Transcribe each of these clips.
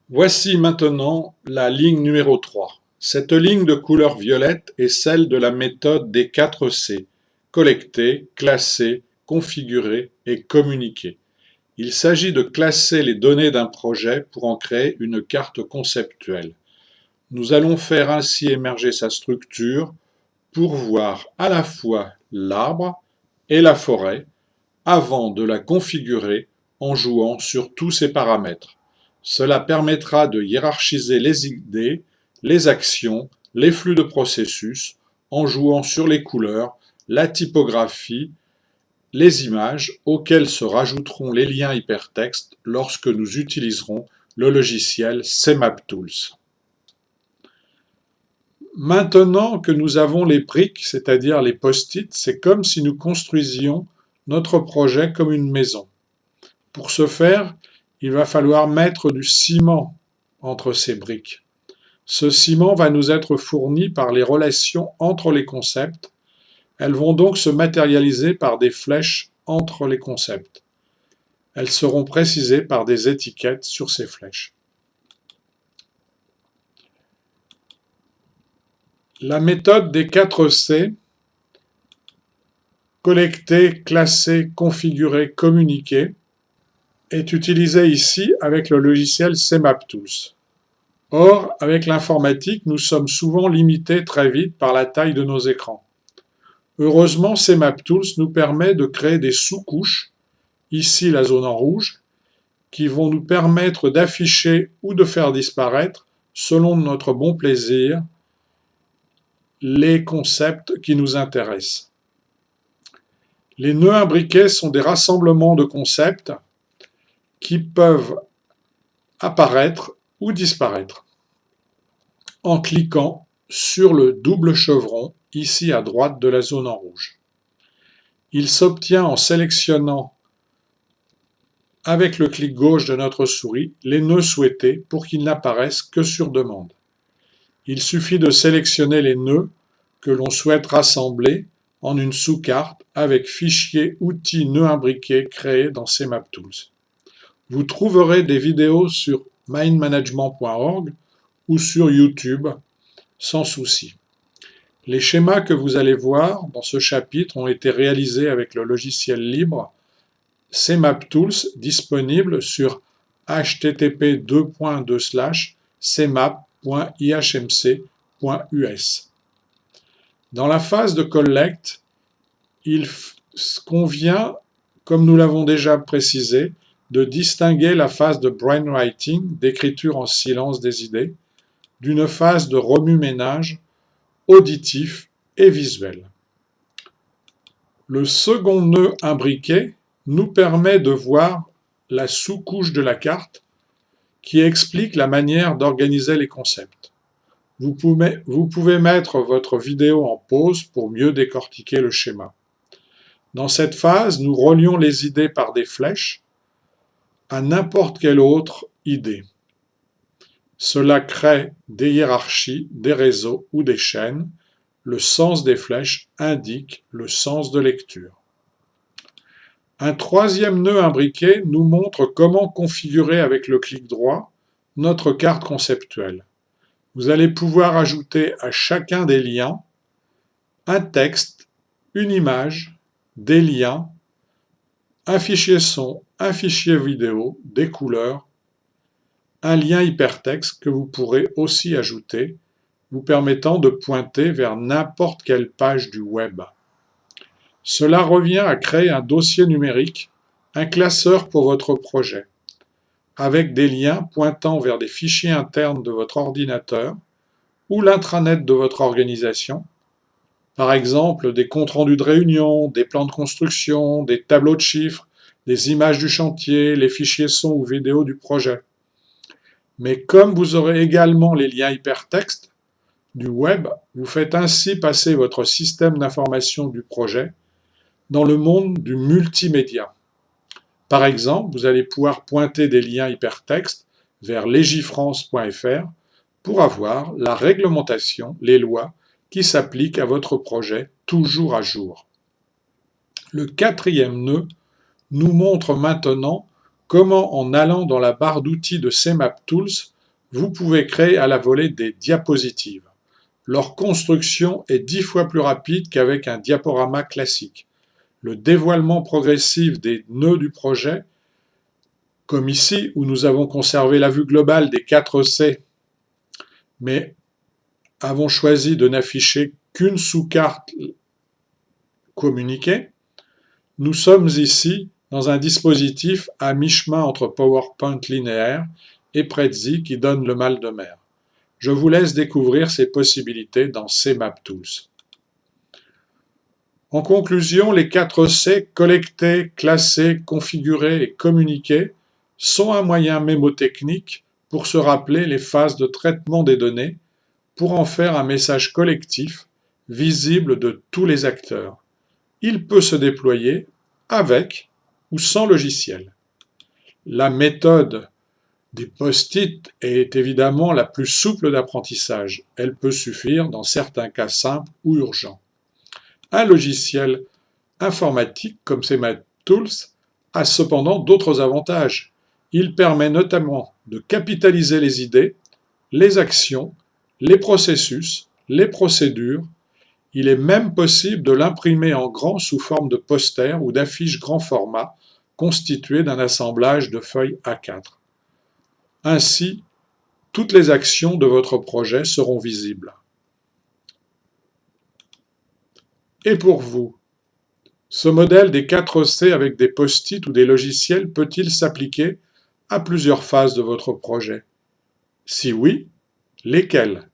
Voici maintenant la ligne numéro 3. Cette ligne de couleur violette est celle de la méthode des 4 C: collecter, classer, configurer et communiquer. Il s'agit de classer les données d'un projet pour en créer une carte conceptuelle. Nous allons faire ainsi émerger sa structure pour voir à la fois l'arbre et la forêt avant de la configurer en jouant sur tous ses paramètres. Cela permettra de hiérarchiser les idées, les actions, les flux de processus en jouant sur les couleurs, la typographie, les images auxquelles se rajouteront les liens hypertextes lorsque nous utiliserons le logiciel CMapTools. Maintenant que nous avons les briques, c'est-à-dire les post-it, c'est comme si nous construisions notre projet comme une maison. Pour ce faire, il va falloir mettre du ciment entre ces briques. Ce ciment va nous être fourni par les relations entre les concepts. Elles vont donc se matérialiser par des flèches entre les concepts. Elles seront précisées par des étiquettes sur ces flèches. La méthode des 4 C, collecter, classer, configurer, communiquer, est utilisée ici avec le logiciel CMapTools. Or, avec l'informatique, nous sommes souvent limités très vite par la taille de nos écrans. Heureusement, CMapTools nous permet de créer des sous-couches, ici la zone en rouge, qui vont nous permettre d'afficher ou de faire disparaître, selon notre bon plaisir, les concepts qui nous intéressent. Les nœuds imbriqués sont des rassemblements de concepts qui peuvent apparaître ou disparaître en cliquant sur le double chevron ici à droite de la zone en rouge. Il s'obtient en sélectionnant avec le clic gauche de notre souris les nœuds souhaités pour qu'ils n'apparaissent que sur demande. Il suffit de sélectionner les nœuds que l'on souhaite rassembler en une sous-carte avec fichier outils nœuds imbriqués créé dans CMapTools. Vous trouverez des vidéos sur mindmanagement.org ou sur YouTube sans souci. Les schémas que vous allez voir dans ce chapitre ont été réalisés avec le logiciel libre CMapTools disponible sur http://cmap.ihmc.us. Dans la phase de Collect, il convient, comme nous l'avons déjà précisé, de distinguer la phase de brainwriting, d'écriture en silence des idées, d'une phase de remue-ménage auditif et visuel. Le second nœud imbriqué nous permet de voir la sous-couche de la carte qui explique la manière d'organiser les concepts. Vous pouvez mettre votre vidéo en pause pour mieux décortiquer le schéma. Dans cette phase, nous relions les idées par des flèches à n'importe quelle autre idée. Cela crée des hiérarchies, des réseaux ou des chaînes. Le sens des flèches indique le sens de lecture. Un troisième nœud imbriqué nous montre comment configurer avec le clic droit notre carte conceptuelle. Vous allez pouvoir ajouter à chacun des liens un texte, une image, des liens, un fichier son, un fichier vidéo, des couleurs, un lien hypertexte que vous pourrez aussi ajouter, vous permettant de pointer vers n'importe quelle page du web. Cela revient à créer un dossier numérique, un classeur pour votre projet, avec des liens pointant vers des fichiers internes de votre ordinateur ou l'intranet de votre organisation, par exemple des comptes rendus de réunion, des plans de construction, des tableaux de chiffres, des images du chantier, les fichiers son ou vidéo du projet. Mais comme vous aurez également les liens hypertextes du web, vous faites ainsi passer votre système d'information du projet dans le monde du multimédia. Par exemple, vous allez pouvoir pointer des liens hypertextes vers legifrance.fr pour avoir la réglementation, les lois qui s'appliquent à votre projet toujours à jour. Le quatrième nœud nous montre maintenant comment, en allant dans la barre d'outils de CMapTools, Vous pouvez créer à la volée des diapositives. Leur construction est 10 fois plus rapide qu'avec un diaporama classique. Le dévoilement progressif des nœuds du projet, comme ici où nous avons conservé la vue globale des 4 C, mais avons choisi de n'afficher qu'une sous-carte communiquée, nous sommes ici dans un dispositif à mi-chemin entre PowerPoint linéaire et Prezi qui donne le mal de mer. Je vous laisse découvrir ces possibilités dans CMapTools. En conclusion, les 4 C, collecter, classer, configurer et communiquer, sont un moyen mémotechnique pour se rappeler les phases de traitement des données, pour en faire un message collectif, visible de tous les acteurs. Il peut se déployer avec ou sans logiciel. La méthode des post-it est évidemment la plus souple d'apprentissage. Elle peut suffire dans certains cas simples ou urgents. Un logiciel informatique comme CMapTools a cependant d'autres avantages. Il permet notamment de capitaliser les idées, les actions, les processus, les procédures. Il est même possible de l'imprimer en grand sous forme de poster ou d'affiches grand format constituées d'un assemblage de feuilles A4. Ainsi, toutes les actions de votre projet seront visibles. Et pour vous, ce modèle des 4 C avec des post-it ou des logiciels peut-il s'appliquer à plusieurs phases de votre projet? Si oui, lesquelles?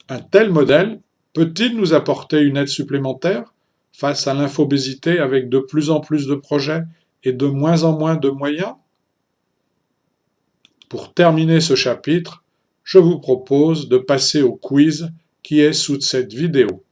Un tel modèle peut-il nous apporter une aide supplémentaire face à l'infobésité avec de plus en plus de projets et de moins en moins de moyens? Pour terminer ce chapitre, je vous propose de passer au quiz qui est sous cette vidéo.